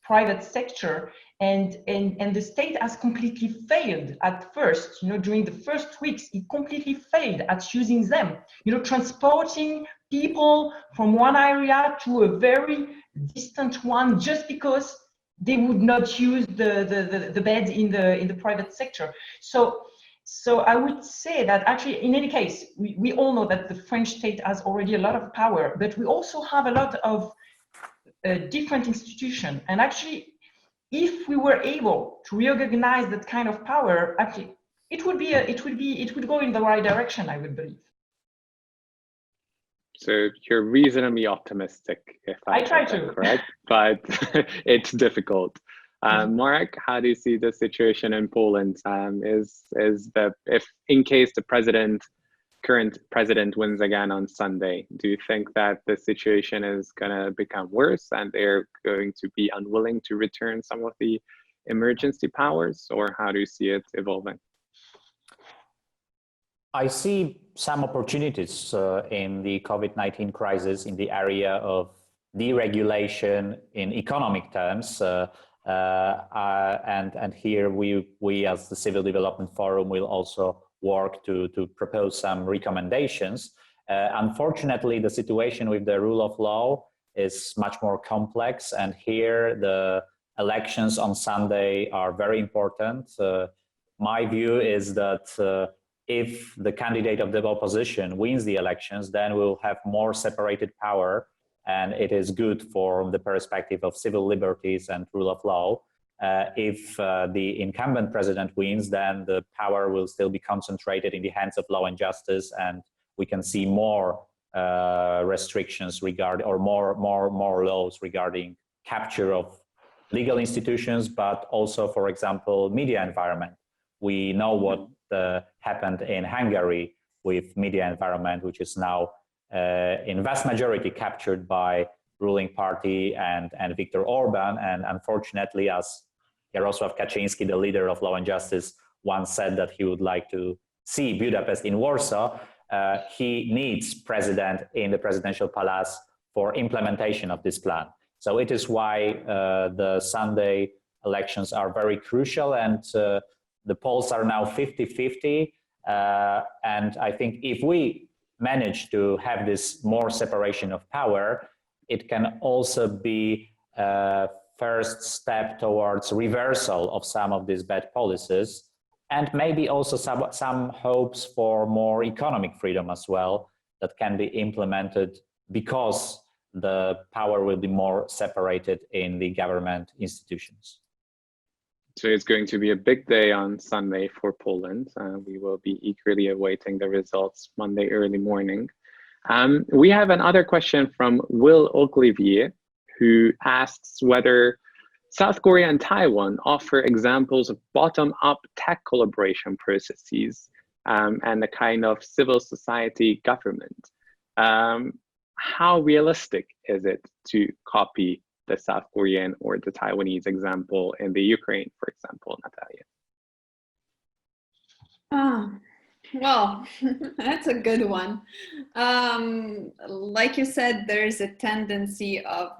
private sector, and the state has completely failed at first. During the first weeks, it completely failed at using them. Transporting people from one area to a very distant one just because they would not use the beds in the private sector. So I would say that actually, in any case, we all know that the French state has already a lot of power, but we also have a lot of different institutions. And actually, if we were able to reorganize that kind of power, actually, it would go in the right direction, I would believe. So you're reasonably optimistic, if I try to, correct? But it's difficult. Marek, how do you see the situation in Poland? If in case the current president wins again on Sunday, do you think that the situation is going to become worse and they're going to be unwilling to return some of the emergency powers, or how do you see it evolving? I see some opportunities in the COVID-19 crisis in the area of deregulation in economic terms. And here we as the Civil Development Forum will also work to propose some recommendations. Unfortunately, the situation with the rule of law is much more complex, and here the elections on Sunday are very important. My view is that if the candidate of the opposition wins the elections, then we'll have more separated power, and it is good for the perspective of civil liberties and rule of law. If the incumbent president wins, then the power will still be concentrated in the hands of law and justice, and we can see more restrictions regarding, or more laws regarding capture of legal institutions, but also, for example, media environment. We know what happened in Hungary with media environment, which is now in vast majority captured by ruling party and Viktor Orban. And unfortunately, as Jarosław Kaczyński, the leader of Law and Justice, once said that he would like to see Budapest in Warsaw, he needs president in the presidential palace for implementation of this plan. So it is why the Sunday elections are very crucial, and the polls are now 50-50. And I think if we manage to have this more separation of power, it can also be a first step towards reversal of some of these bad policies, and maybe also some hopes for more economic freedom as well that can be implemented, because the power will be more separated in the government institutions. So it's going to be a big day on Sunday for Poland. We will be eagerly awaiting the results Monday early morning. We have another question from Will Olivier, who asks whether South Korea and Taiwan offer examples of bottom-up tech collaboration processes and a kind of civil society government. How realistic is it to copy the South Korean or the Taiwanese example in the Ukraine, for example, Nataliya? Well, that's a good one. Like you said, there's a tendency of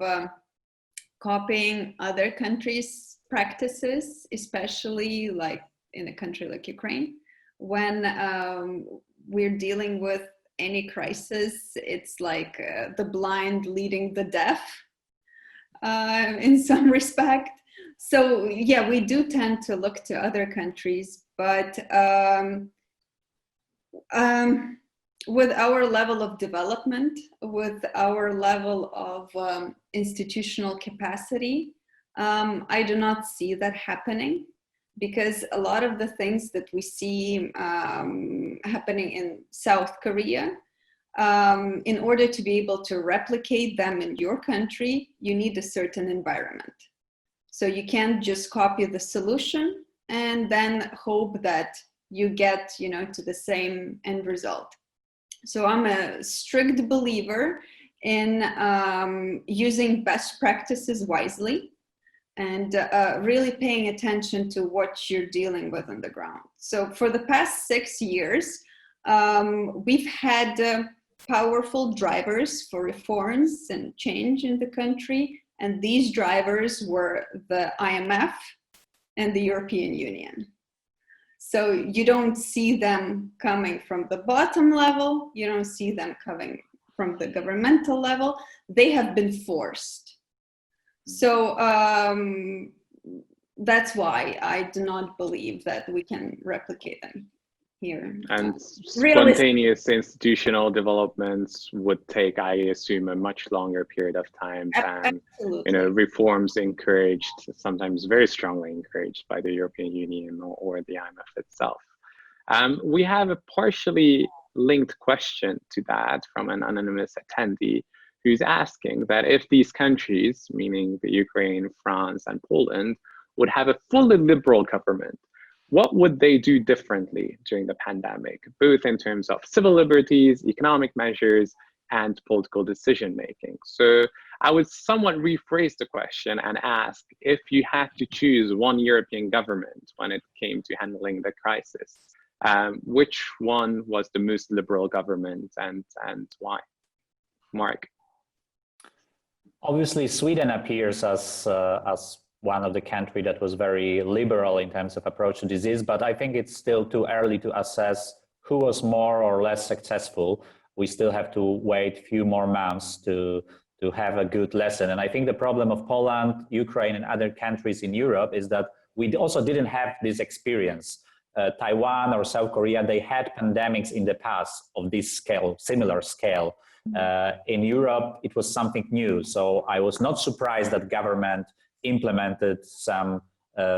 copying other countries' practices, especially like in a country like Ukraine. When we're dealing with any crisis, it's like the blind leading the deaf in some respect. So yeah, we do tend to look to other countries, but with our level of development, with our level of institutional capacity, I do not see that happening, because a lot of the things that we see happening in South Korea, in order to be able to replicate them in your country, you need a certain environment. So you can't just copy the solution and then hope that you get, to the same end result. So I'm a strict believer in using best practices wisely and really paying attention to what you're dealing with on the ground. So for the past 6 years, we've had powerful drivers for reforms and change in the country. And these drivers were the IMF and the European Union. So you don't see them coming from the bottom level. You don't see them coming from the governmental level. They have been forced. So that's why I do not believe that we can replicate them here. And spontaneous institutional developments would take, I assume, a much longer period of time than reforms encouraged, sometimes very strongly encouraged by the European Union or the IMF itself. We have a partially linked question to that from an anonymous attendee who's asking that if these countries, meaning the Ukraine, France, and Poland, would have a fully liberal government, what would they do differently during the pandemic, both in terms of civil liberties, economic measures, and political decision-making? So I would somewhat rephrase the question and ask, if you had to choose one European government when it came to handling the crisis, which one was the most liberal government and why? Mark? Obviously, Sweden appears as one of the country that was very liberal in terms of approach to disease, but I think it's still too early to assess who was more or less successful. We still have to wait a few more months to have a good lesson. And I think the problem of Poland, Ukraine, and other countries in Europe is that we also didn't have this experience. Taiwan or South Korea, they had pandemics in the past of this scale, similar scale. In Europe, it was something new. So I was not surprised that government implemented some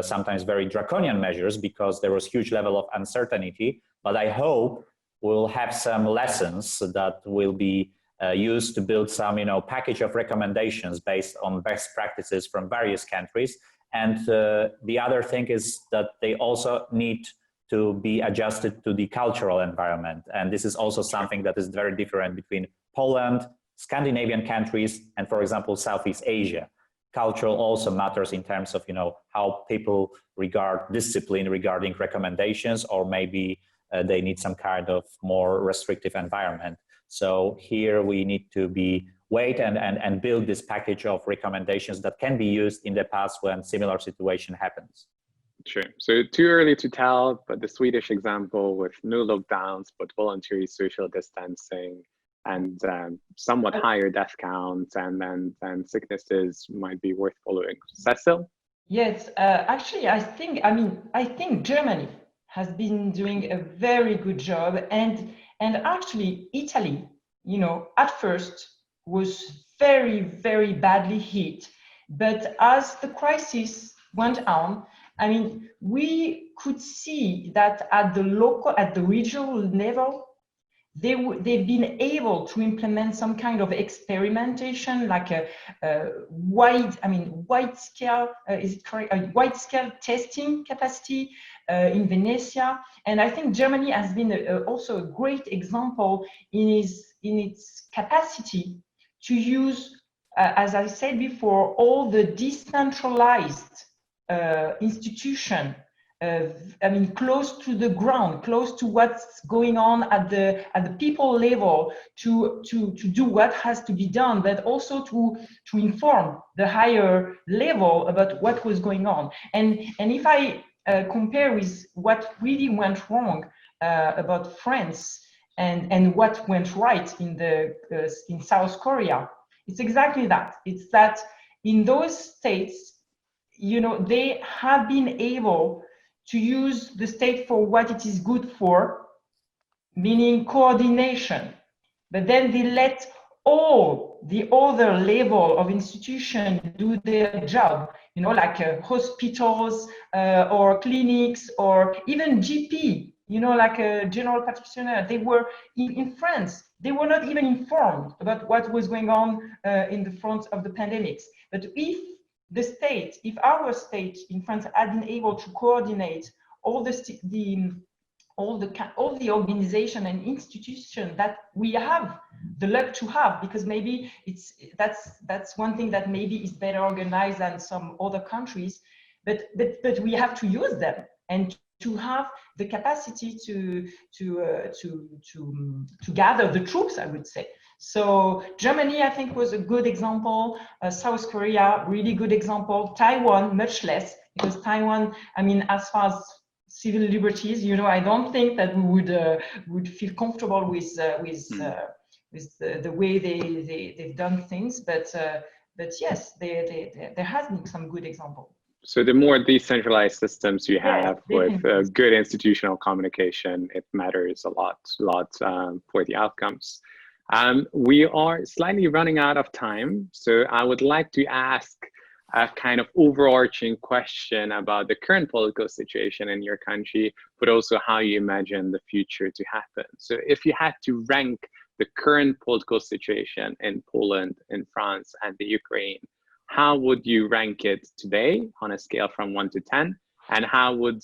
sometimes very draconian measures because there was huge level of uncertainty. But I hope we'll have some lessons that will be used to build some, package of recommendations based on best practices from various countries. And the other thing is that they also need to be adjusted to the cultural environment. And this is also something that is very different between Poland, Scandinavian countries, and for example, Southeast Asia. Cultural also matters in terms of, how people regard discipline regarding recommendations, or maybe they need some kind of more restrictive environment. So here we need to wait and build this package of recommendations that can be used in the past when similar situation happens. Sure. So too early to tell, but the Swedish example with no lockdowns, but voluntary social distancing and somewhat higher death counts and then sicknesses might be worth following. Cecile? Yes, actually, I think Germany has been doing a very good job, and actually Italy, at first was very, very badly hit, but as the crisis went on, we could see that at the regional level, they've been able to implement some kind of experimentation, like a wide scale testing capacity in Venetia. And I think Germany has been also a great example in its capacity to use, as I said before, all the decentralized institution, close to the ground, close to what's going on at the people level, to do what has to be done, but also to inform the higher level about what was going on. And if I compare with what really went wrong about France and what went right in South Korea, it's exactly that. It's that in those states, they have been able to use the state for what it is good for, meaning coordination. But then they let all the other level of institution do their job, like hospitals or clinics or even GP, like a general practitioner. They were in France, they were not even informed about what was going on in the front of the pandemics. But if our state in France had been able to coordinate all the organization and institution that we have the luck to have, because maybe that's one thing that maybe is better organized than some other countries, but we have to use them and to have the capacity to gather the troops, I would say. So Germany, I think, was a good example. South Korea, really good example. Taiwan, much less, because Taiwan, as far as civil liberties, I don't think that we would feel comfortable with the way they've done things. But yes, there has been some good example. So the more decentralized systems you have with good institutional communication, it matters a lot for the outcomes. We are slightly running out of time, so I would like to ask a kind of overarching question about the current political situation in your country, but also how you imagine the future to happen. So if you had to rank the current political situation in Poland, in France, and the Ukraine, how would you rank it today on a scale from 1 to 10? And how would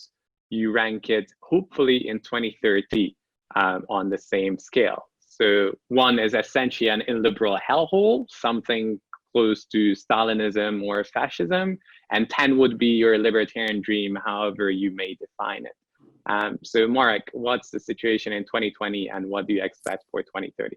you rank it, hopefully, in 2030 on the same scale? So 1 is essentially an illiberal hellhole, something close to Stalinism or fascism, and 10 would be your libertarian dream, however you may define it. So Marek, what's the situation in 2020 and what do you expect for 2030?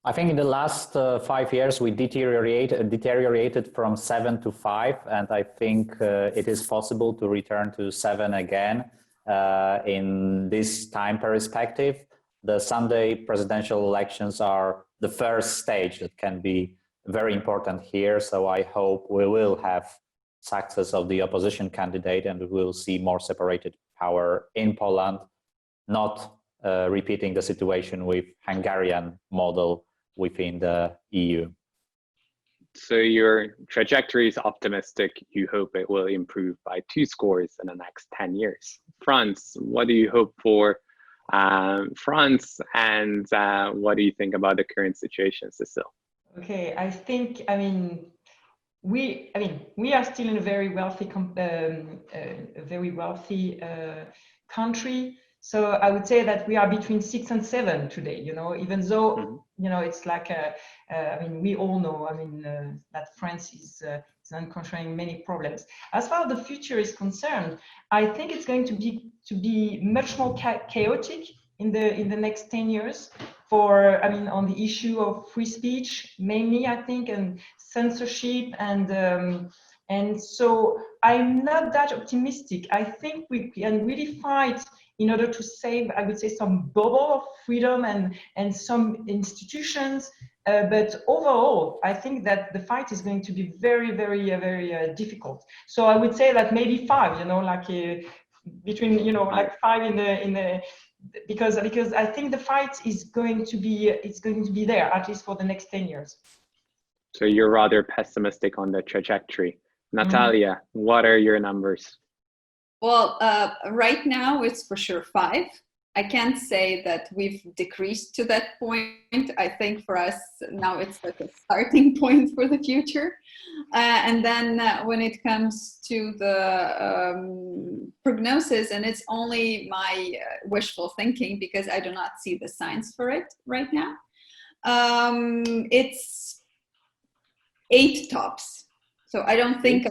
I think in the last 5 years, we deteriorated from 7 to 5, and I think it is possible to return to 7 again in this time perspective. The Sunday presidential elections are the first stage that can be very important here, so I hope we will have success of the opposition candidate and we will see more separated power in Poland, not repeating the situation with Hungarian model within the EU. So your trajectory is optimistic. You hope it will improve by 2 scores in the next 10 years. France, what do you hope for France, and what do you think about the current situation, Cecile? Okay, we are still in a very wealthy country. So I would say that we are between 6 and 7 today, even though, it's like, we all know, that France is encountering many problems. As far as the future is concerned, I think it's going to be much more chaotic in the next 10 years on the issue of free speech, mainly, I think, and censorship, and so I'm not that optimistic. I think we can really fight in order to save, I would say, some bubble of freedom and some institutions. But overall, I think that the fight is going to be very, very, very difficult. So I would say that maybe 5, between, like 5 in the because I think the fight is going to be there, at least for the next 10 years. So you're rather pessimistic on the trajectory. Nataliya, what are your numbers? Well, right now it's for sure 5. I can't say that we've decreased to that point. I think for us now it's like a starting point for the future. And then when it comes to the prognosis, and it's only my wishful thinking because I do not see the signs for it right now, it's 8 tops. So I don't think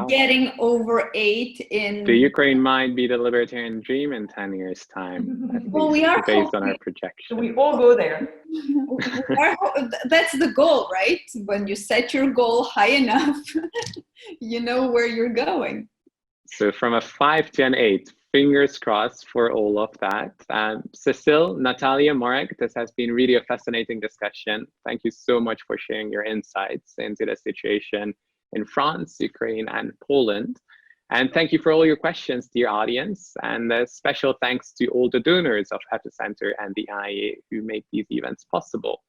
getting over 8 in... The Ukraine might be the libertarian dream in 10 years' time, at well, least, we are based hoping. on our projection. We all go there. That's the goal, right? When you set your goal high enough, you know where you're going. So from a 5 to an 8, fingers crossed for all of that. Cecile, Nataliya, Marek, this has been really a fascinating discussion. Thank you so much for sharing your insights into the situation in France, Ukraine, and Poland. And thank you for all your questions, dear audience. And a special thanks to all the donors of EPICENTER and the IEA who make these events possible.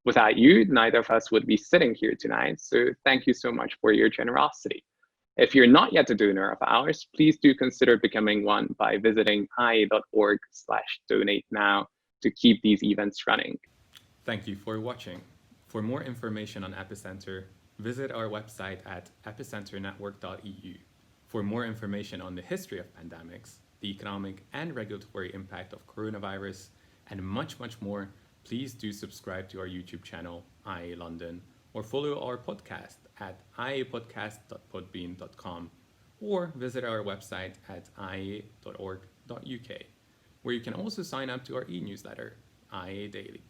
Without you, neither of us would be sitting here tonight. So thank you so much for your generosity. If you're not yet a donor of ours, please do consider becoming one by visiting iea.org/donate now to keep these events running. Thank you for watching. For more information on EPICENTER, visit our website at epicenternetwork.eu. For more information on the history of pandemics, the economic and regulatory impact of coronavirus, and much, much more, please do subscribe to our YouTube channel, IEA London, or follow our podcast at iepodcast.podbean.com, or visit our website at iea.org.uk, where you can also sign up to our e-newsletter, IEA Daily.